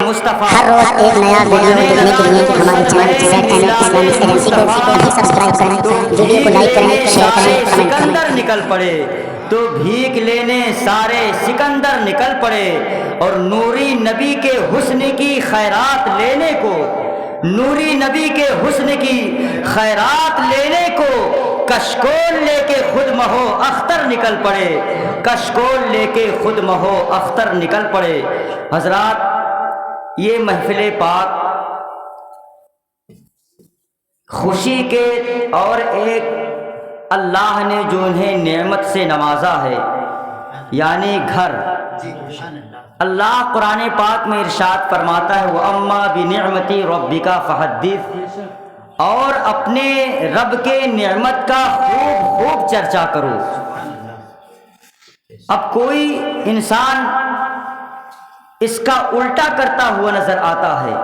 مصطفیٰ ہر روز ایک نیا ویڈیو دیکھنے کے لیے ہمارے چینل ZNS اسلامک ایجنسی کو ابھی سبسکرائب کریں، ویڈیو کو لائک کریں، شیئر کریں، کمنٹ سکندر کریں۔ نکل پڑے تو بھیک لینے سارے سکندر نکل پڑے، اور نوری نبی کے حسن کی خیرات لینے کو، نوری نبی کے حسن کی خیرات لینے کو کشکول لے کے خود مہو اختر نکل پڑے، کشکول لے کے خود مہو اختر نکل پڑے۔ حضرات، یہ محفل پاک خوشی کے اور ایک اللہ نے جو انہیں نعمت سے نوازا ہے، یعنی گھر۔ اللہ قرآن پاک میں ارشاد فرماتا ہے وَأَمَّا بِنِعْمَتِ رَبِّكَ فَحَدِّثْ، اور اپنے رب کے نعمت کا خوب خوب چرچا کرو۔ اب کوئی انسان اس کا الٹا کرتا ہوا نظر آتا ہے،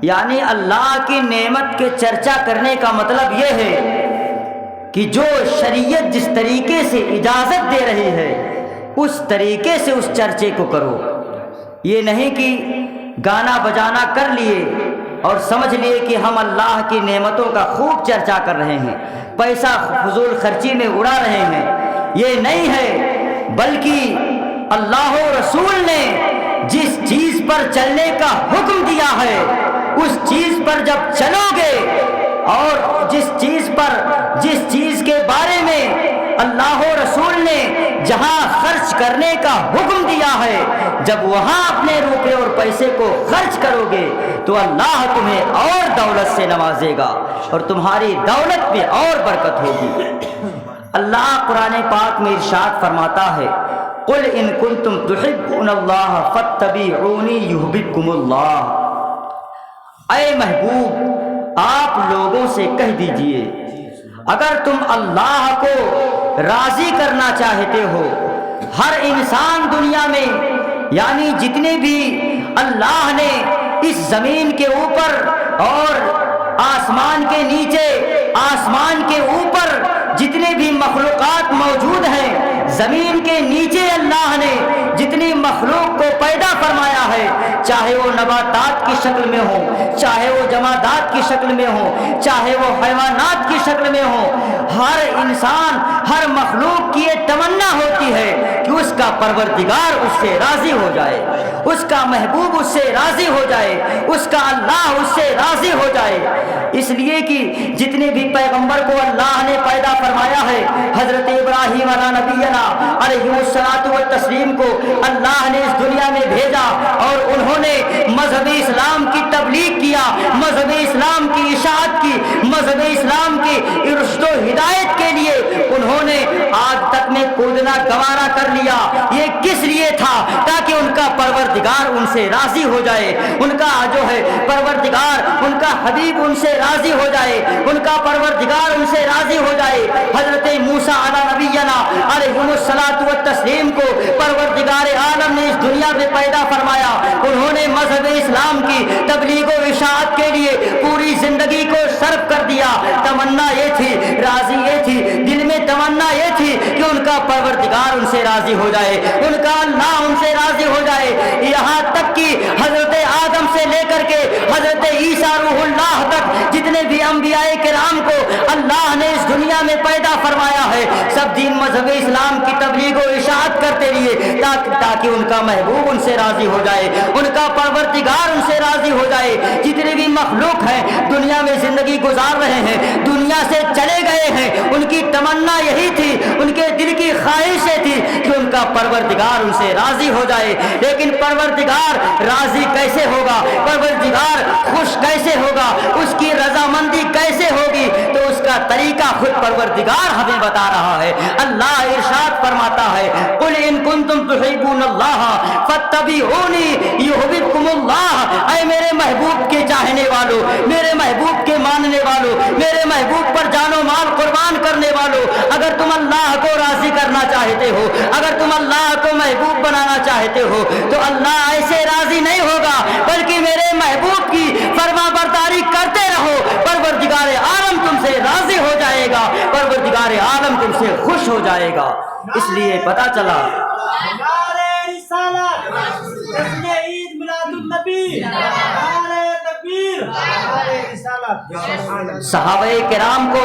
یعنی اللہ کی نعمت کے چرچا کرنے کا مطلب یہ ہے کہ جو شریعت جس طریقے سے اجازت دے رہی ہے اس طریقے سے اس چرچے کو کرو۔ یہ نہیں کہ گانا بجانا کر لیے اور سمجھ لیے کہ ہم اللہ کی نعمتوں کا خوب چرچا کر رہے ہیں، پیسہ فضول خرچی میں اڑا رہے ہیں، یہ نہیں ہے، بلکہ اللہ و رسول نے جس چیز پر چلنے کا حکم دیا ہے اس چیز پر جب چلو گے، اور جس چیز کے بارے میں اللہ و رسول نے جہاں خرچ کرنے کا حکم دیا ہے، جب وہاں اپنے روپے اور پیسے کو خرچ کرو گے تو اللہ تمہیں اور دولت سے نوازے گا اور تمہاری دولت میں اور برکت ہوگی۔ اللہ قرآن پاک میں ارشاد فرماتا ہے قُلْ إِن كُنتُمْ تُحِبُّونَ اللَّهَ فَاتَّبِعُونِي يُحْبِبْكُمُ اللَّهُ، اے محبوب آپ لوگوں سے کہہ دیجئے اگر تم اللہ کو راضی کرنا چاہتے ہو، ہر انسان دنیا میں یعنی جتنے بھی اللہ نے اس زمین کے اوپر اور آسمان کے نیچے، آسمان کے اوپر جتنے بھی مخلوقات موجود ہیں، زمین کے نیچے اللہ نے جتنی مخلوق کو پیدا فرمایا ہے، چاہے وہ نباتات کی شکل میں ہو، چاہے وہ جمادات کی شکل میں ہو، چاہے وہ حیوانات کی شکل میں ہو، ہر انسان، ہر مخلوق کی یہ تمنا ہوتی ہے کہ اس کا پروردگار اس سے راضی ہو جائے، اس کا محبوب اس سے راضی ہو جائے، اس کا اللہ اس سے راضی ہو جائے۔ اس لیے کہ جتنے بھی پیغمبر کو اللہ نے پیدا فرمایا ہے، حضرت ابراہیم علیہ نبینا علیہ الصلوۃ والتسلیم کو اللہ نے اس دنیا میں بھیجا اور انہوں نے مذہب اسلام کی تبلیغ کیا، مذہب اسلام کی اشاعت کی، مذہب اسلام کی رشد و ہدایت کے لیے انہوں نے آگ تک میں کودنا گوارا کر لیا۔ یہ کس لیے تھا؟ تاکہ ان کا پروردگار ان سے راضی ہو جائے، ان کا جو ہے پروردگار، ان کا حبیب ان سے راضی ہو جائے، ان کا پروردگار ان سے راضی ہو جائے۔ حضرت موسیٰ علیہ نبینا علیہ الصلوۃ والتسلیم کو پروردگار عالم نے اس دنیا میں پیدا فرمایا، انہوں نے مذہب اسلام کی تبلیغ و اشاعت کے لیے پوری زندگی کو صرف کر دیا۔ تمنا یہ تھی، راضی یہ تھی، دل میں تمنا یہ تھی کہ ان کا پروردگار ان سے راضی ہو جائے، ان کا اللہ ان سے راضی ہو جائے، یہاں تک کہ حضرت آدم سے لے کر کے حضرت عیسیٰ روح اللہ تک جتنے بھی انبیاء کرام کو اللہ نے اس دنیا میں پیدا فرمایا ہے، سب دین مذہب اسلام کی تبلیغ و اشاعت کرتے رہے تاکہ ان کا محبوب ان سے راضی ہو جائے، ان کا پروردگار ان سے راضی ہو جائے۔ جتنے بھی مخلوق ہیں دنیا میں زندگی گزار رہے ہیں، دنیا سے چلے گئے ہیں، ان کی تمنا یہی تھی، ان کے دل کی خواہش یہ تھی کہ ان کا پروردگار ان سے راضی ہو جائے۔ لیکن پروردگار راضی کیسے ہوگا، پروردگار خوش کیسے ہوگا، اس کی رضامندی کیسے ہوگی؟ تو اس کا طریقہ خود پروردگار ہمیں بتا رہا ہے۔ اللہ ارشاد فرماتا ہے قُلْ إِن كُنتُمْ تُحِبُّونَ اللَّهَ فَاتَّبِعُونِي يُحْبِبْكُمُ اللَّهُ، اے میرے محبوب کے چاہنے والوں، میرے محبوب کے ماننے والوں، میرے محبوب پر جان و مال قربان کرنے والوں، اگر تم اللہ کو راضی کرنا چاہتے ہو، اگر تم اللہ کو محبوب بنانا چاہتے ہو تو اللہ ایسے راضی نہیں ہوگا، بلکہ میرے محبوب کی فرما برداری کرتے رہو، پروردگار عالم تم سے راضی ہو جائے گا، پروردگار عالم تم سے خوش ہو جائے گا۔ اس لیے پتہ چلا نعرہ رسالت، جشن عید میلاد النبی صحابہ کرام کو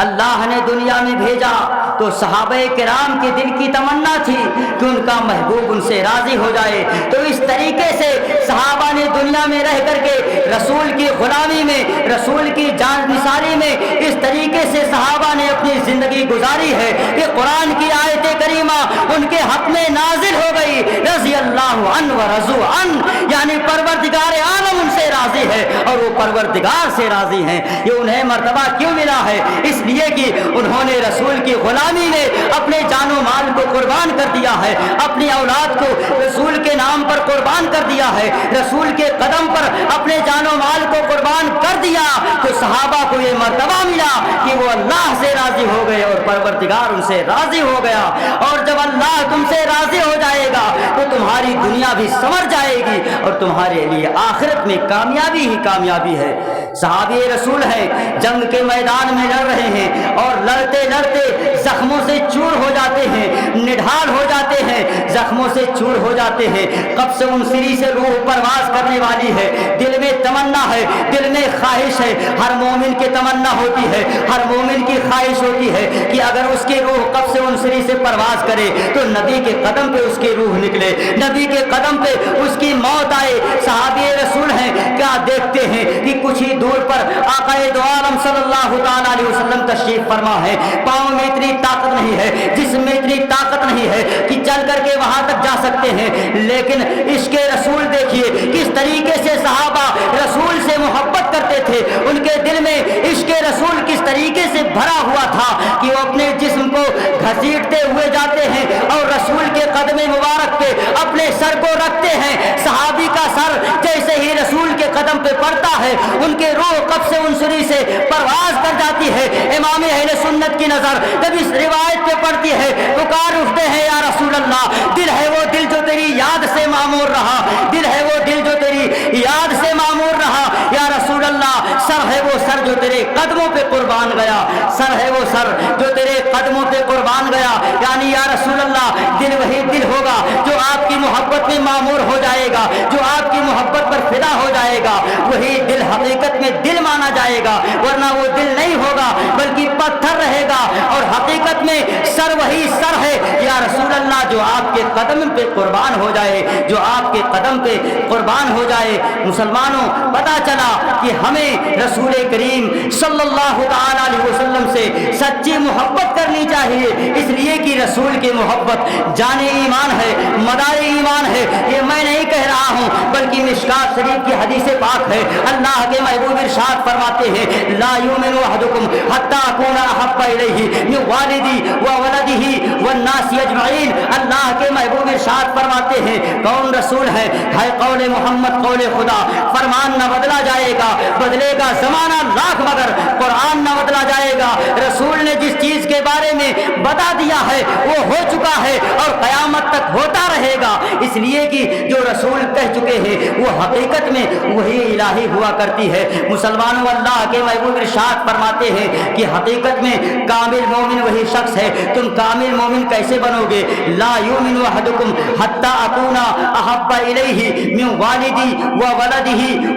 اللہ نے دنیا میں بھیجا تو صحابہ کرام کے دل کی تمنا تھی کہ ان کا محبوب ان سے راضی ہو جائے. تو اس طریقے سے صحابہ نے دنیا میں رہ کر کے رسول کی غلامی میں، رسول کی جان نثاری میں اس طریقے سے صحابہ نے اپنی زندگی گزاری ہے کہ قرآن کی آیت کریمہ ان کے حق میں نازل ہو گئی. رضی اللہ عنہ و رضوا عنہ، یعنی پروردگار عالم ان سے راضی ہے اور وہ پروردگار سے راضی ہیں. یہ انہیں مرتبہ کیوں ملا ہے؟ اس لیے کہ انہوں نے رسول کی غلامی میں اپنے جان و مال کو قربان کر دیا ہے، اپنی اولاد کو رسول کے نام پر قربان کر دیا ہے، رسول کے قدم پر اپنے جان و مال کو قربان کر دیا. تو صحابہ کو یہ مرتبہ ملا کہ وہ اللہ سے راضی ہو گئے اور پروردگار ان سے راضی ہو گیا. اور جب اللہ تم سے راضی ہو جائے گا تو تمہاری دنیا بھی سنور جائے گی اور تمہارے لیے آخرت میں کامیابی ہی کامیابی ہے. صحابی رسول ہیں، جنگ کے میدان میں لڑ رہے ہیں اور لڑتے لڑتے زخموں سے چور ہو جاتے ہیں، نڈھال ہو جاتے ہیں، زخموں سے چور ہو جاتے ہیں. قبض انصری سے روح پرواز کرنے والی ہے، دل میں تمنا ہے، دل میں خواہش ہے. ہر مومن کی تمنا ہوتی ہے، ہر مومن کی خواہش ہوتی ہے کہ اگر اس کی روح قبض انصری سے پرواز کرے تو نبی کے قدم پہ اس کی روح نکلے، نبی کے قدم پہ اس کی موت آئے. صحابی رسول ہیں، کیا دیکھتے ہیں کہ کچھ ہی دور پر آقا دو عالم صلی اللہ تعالی علیہ وسلم تشریف فرما ہے. پاؤں میں اتنی طاقت نہیں ہے، جسم میں اتنی طاقت نہیں ہے کہ چل کر کے وہاں تک جا سکتے ہیں، لیکن عشق رسول دیکھیے کس طریقے سے صحابہ رسول سے محبت کرتے تھے. ان کے دل میں عشق رسول کس طریقے سے بھرا ہوا تھا کہ وہ اپنے جسم کو گھسیٹتے ہوئے جاتے ہیں اور رسول کے قدم مبارک پہ اپنے سر کو رکھتے ہیں. صحابی کا سر جیسے ہی رسول کے قدم پہ پڑتا ہے ان کے روح قبض انصری سے پرواز کر جاتی ہے. امام اہل سنت کی نظر جب اس روایت پہ پڑتی ہے پکار اٹھتے ہیں، یا رسول اللہ، دل ہے وہ دل جو تیری یاد سے معمور رہا، دل ہے وہ دل جو تیری یاد سے معمور رہا. یا رسول اللہ، سر ہے وہ سر جو تیرے قدموں پہ قربان گیا، سر ہے وہ سر جو تیرے قدموں پہ قربان گیا. یعنی یا رسول اللہ، دل وہی دل ہوگا جو آپ کی محبت میں معمور ہو جائے گا، جو آپ کی محبت پر فدا ہو جائے گا، وہی دل حقیقت میں دل مانا جائے گا. ورنہ وہ دل نہیں ہوگا بلکہ پتھر رہے گا. اور حقیقت میں سر وہی سر ہے یا رسول اللہ جو آپ کے قدم پہ قربان ہو جائے، جو آپ کے قدم پہ قربان ہو جائے. مسلمانوں، پتا چلا کہ ہمیں رسول کریم صلی اللہ تعالی علیہ وسلم سے سچی محبت کرنی چاہیے، اس لیے کہ رسول کی محبت جان ایمان ہے، مدار ایمان ہے. یہ میں نہیں کہہ رہا ہوں بلکہ مشکات شریف کی حدیث پاک ہے. اللہ کے محبوب ارشاد فرماتے ہیں، لا یؤمن احدکم حتی اکون احب الیہ من والدی وولدہ والناس اجمعین. اللہ کے محبوب ارشاد فرماتے ہیں، کون رسول ہے قول محمد قول خدا. فرمان نہ بدلا جائے گا، بدلے گا زمانہ لاکھ مگر قرآن نہ بدلا جائے گا. رسول نے جس چیز کے بارے میں بتا دیا ہے وہ ہو چکا ہے اور قیامت تک ہوتا رہے گا. اس لیے کہ جو رسول کہہ چکے ہیں وہ حقیقت میں وہی الہی ہوا کرتی ہے. مسلمانوں، اللہ کے محبوب ارشاد فرماتے ہیں کہ حقیقت میں کامل مومن وہی شخص ہے. تم کامل مومن کیسے بنو گے؟ لا یؤمن احدکم حتی اکون احب الیہ من والدی وولدہ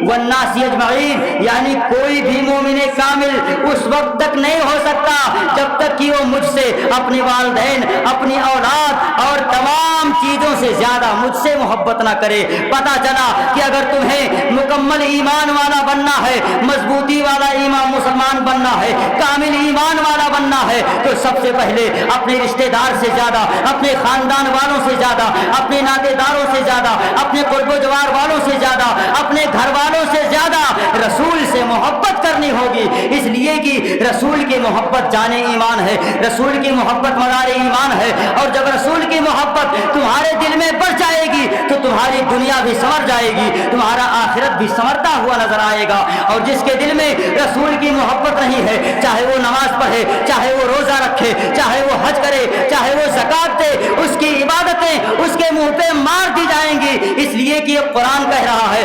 والناس اجمعین. یعنی کوئی بھی مومن کامل اس وقت تک نہیں ہو سکتا جب تک کہ وہ مجھ سے، اپنے والدین، اپنی اولاد اور تمام چیزوں سے زیادہ مجھ سے محبت نہ کرے. پتا چلا کہ اگر تمہیں مکمل ایمان والا بننا ہے، مضبوطی والا ایمان مسلمان بننا ہے، کامل ایمان والا بننا ہے تو سب سے پہلے اپنے رشتہ دار سے زیادہ، اپنے خاندان والوں سے زیادہ، اپنے ناطے داروں سے زیادہ، اپنے قرب و جوار والوں سے زیادہ، اپنے گھر والوں سے زیادہ رسول سے محبت کرنی ہوگی. اس لیے کہ رسول کی محبت جان ایمان ہے، رسول کی محبت مدار ایمان ہے. اور جب رسول کی محبت تمہارے دل میں بڑھ جائے گی تو تمہاری دنیا بھی سنور جائے گی، تمہارا آخرت بھی سنورتا ہوا نظر آئے گا. اور جس کے دل میں رسول کی محبت نہیں ہے، چاہے وہ نماز پڑھے، چاہے وہ روزہ رکھے، چاہے وہ حج کرے، چاہے وہ زکات دے، اس کی عبادتیں اس کے منہ پہ مار دی جائیں گی. اس لیے کہ یہ قرآن کہہ رہا ہے،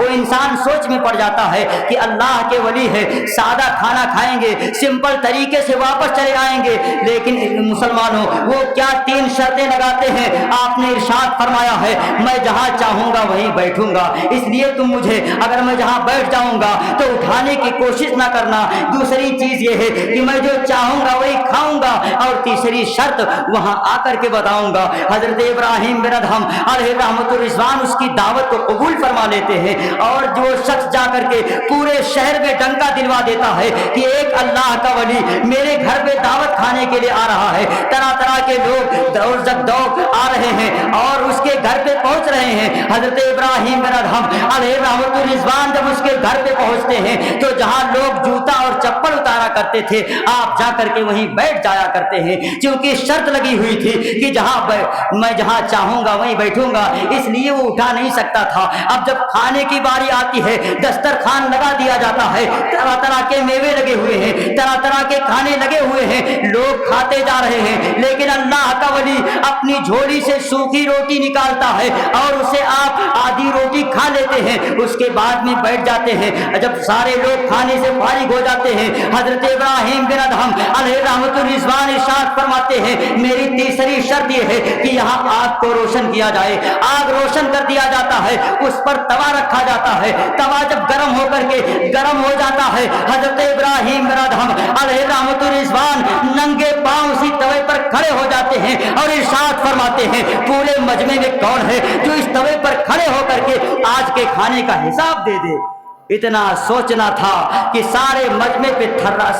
وہ انسان سوچ میں پڑ جاتا ہے کہ اللہ کے ولی ہے، سادہ کھانا کھائیں گے، سمپل طریقے سے واپس چلے آئیں گے، لیکن مسلمانوں وہ کیا 3 شرطیں لگاتے ہیں۔ آپ نے ارشاد فرمایا ہے میں جہاں چاہوں گا وہیں بیٹھوں گا، اس لیے تم مجھے اگر میں جہاں بیٹھ جاؤں گا تو اٹھانے کی کوشش نہ کرنا۔ دوسری چیز یہ ہے کہ میں جو چاہوں گا وہی کھاؤں گا، اور تیسری شرط وہاں آ کر کے بتاؤں گا۔ حضرت ابراہیم بن ادہم علیہ رحمت الرضوان اس کی دعوت کو قبول فرما لیتے ہیں، اور جو شخص جا کر کے پورے شہر میں ڈنکا دلوا دیتا ہے کہ ایک اللہ کا ولی میرے گھر پہ دعوت کھانے کے لیے آ رہا ہے، طرح طرح کے لوگ دور زکدوق آ رہے ہیں اور اس کے گھر پہ پہنچ رہے ہیں۔ حضرت ابراہیم بن ادہم علیہ رحمت الرضوان جب اس کے گھر پہ پہنچتے ہیں تو جہاں لوگ جوتا اور چپل اتارا کرتے تھے آپ جا کر کے وہیں بیٹھ جایا کرتے ہیں، کیونکہ شرط لگی ہوئی تھی کہ میں جہاں چاہوں گا وہیں بیٹھوں گا، اس لیے وہ اٹھا نہیں سکتا تھا۔ اب جب کھانے کی باری آتی ہے دسترخوان لگا دیا جاتا ہے، طرح طرح کے میوے لگے ہوئے ہیں، طرح طرح کے کھانے لگے ہوئے ہیں، لوگ کھاتے جا رہے ہیں، لیکن اللہ کا ولی اپنی جھولی سے سوکھی روٹی نکالتا ہے اور اسے آپ آدھی روٹی کھا لیتے ہیں، اس کے بعد میں بیٹھ جاتے ہیں۔ جب سارے لوگ کھانے سے فارغ ہو جاتے ہیں حضرت ابراہیم بن ادہم علیہ رحمت الرضوان ارشاد فرماتے ہیں میری تیسری شرط یہ ہے کہ یہاں آگ کو روشن کیا جائے۔ آگ روشن کر دیا جاتا ہے، اس پر توا رکھا جاتا ہے، توا جب گرم ہو کر کے گرم ہو جاتا ہے حضرت ابراہیم بن ادہم علیہ رحمت الرضوان ننگے پاؤں اسی توے پر کھڑے ہو جاتے ہیں اور ارشاد فرماتے ہیں پورے مجمع میں کون ہے جو اس توے پر کھڑے ہو کر کے آج کے کھانے کا حساب دے دے۔ اتنا سوچنا تھا کہ سارے مجمع پہ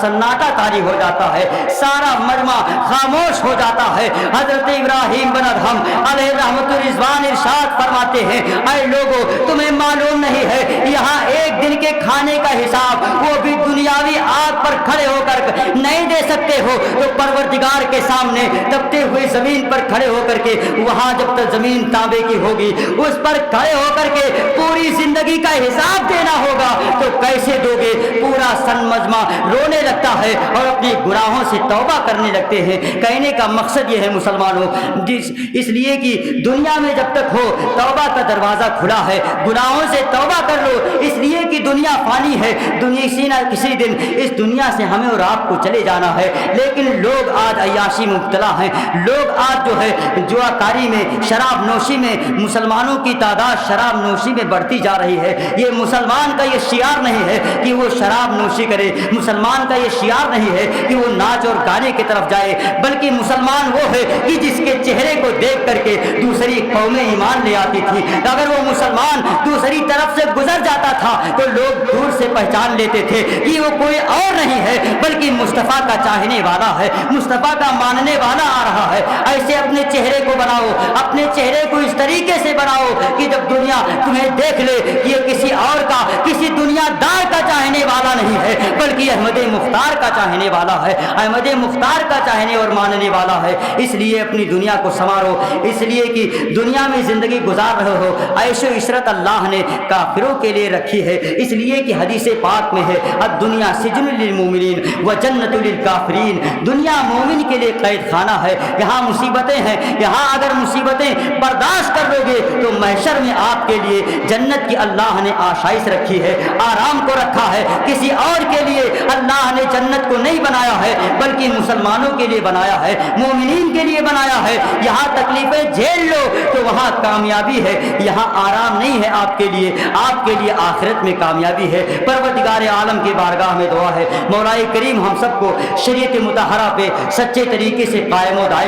سناٹا طاری ہو جاتا ہے، سارا مجمع خاموش ہو جاتا ہے۔ حضرت ابراہیم بن ادہم علیہ رحمت الرضوان ارشاد فرماتے ہیں اے لوگوں تمہیں معلوم نہیں ہے یہاں ایک دن کے کھانے کا حساب وہ بھی دنیاوی آگ پر کھڑے ہو کر نہیں دے سکتے ہو تو پروردگار کے سامنے تپتے ہوئے زمین پر کھڑے ہو کر کے وہاں جب تک زمین تانبے کی ہوگی اس پر کھڑے ہو کر کے پوری زندگی کا حساب دینا ہوگا تو کیسے دو گے؟ پورا سن مجمع رونے لگتا ہے اور اپنے گناہوں سے توبہ کرنے لگتے ہیں۔ کہنے کا مقصد یہ ہے مسلمانوں اس لیے کہ دنیا میں جب تک ہو توبہ کا دروازہ کھلا ہے، گناہوں سے توبہ کر لو، اس لیے کہ دنیا فانی ہے، کسی نہ کسی دن اس دنیا سے ہمیں اور آپ کو چلے جانا ہے۔ لیکن لوگ آج عیاشی مبتلا ہیں، لوگ آج جو ہے جوا کاری میں شراب نوشی میں مسلمانوں کی تعداد شراب نوشی میں بڑھتی جا رہی ہے۔ یہ مسلمان کا یہ شعار نہیں ہے کہ وہ شراب نوشی کرے، مسلمان کا یہ شعار نہیں ہے کہ وہ ناچ اور گانے کی طرف جائے، بلکہ مسلمان وہ ہے کہ جس کے چہرے کو دیکھ کر کے دوسری قومیں ایمان لے آتی تھی۔ اگر وہ مسلمان دوسری طرف سے گزر جاتا تھا تو لوگ دور سے پہچان لیتے تھے کہ وہ کوئی اور نہیں ہے بلکہ مصطفیٰ کا چاہنے والا ہے، مصطفیٰ کا ماننے والا آ رہا ہے۔ ایسے اپنے چہرے کو بناؤ، اپنے چہرے کو اس طریقے سے بناؤ کہ جب دنیا تمہیں دیکھ لے کہ یہ کسی اور کا کسی دنیا دار کا چاہنے والا نہیں ہے بلکہ احمد مختار کا چاہنے والا ہے، احمد مختار کا چاہنے اور ماننے والا ہے۔ اس لیے اپنی دنیا کو سنوارو، اس لیے کہ دنیا میں زندگی گزار رہے ہو، عیش و عشرت اللہ نے کافروں کے لیے رکھی ہے، اس لیے کہ حدیث پاک میں ہے الدنیا سجن للمومنین و جنت للکافرین، دنیا مومن کے لیے قید خانہ ہے، یہاں مصیبتیں ہیں، یہاں اگر مصیبتیں برداشت کر لو گے تو محشر میں آپ کے لیے جنت کی اللہ نے آشائش رکھی ہے، آرام کو رکھا ہے۔ کسی اور کے لیے اللہ نے جنت کو نہیں بنایا ہے بلکہ مسلمانوں کے لیے بنایا ہے، مومنین کے لیے بنایا ہے۔ یہاں تکلیفیں جھیل لو تو وہاں کامیابی ہے، یہاں آرام نہیں ہے آپ کے لیے آخرت میں کامیابی ہے۔ پروردگار عالم کی بارگاہ میں دعا ہے مولا کریم ہم سب کو شریعت مطہرہ پہ سچے طریقے سے قائم و دائم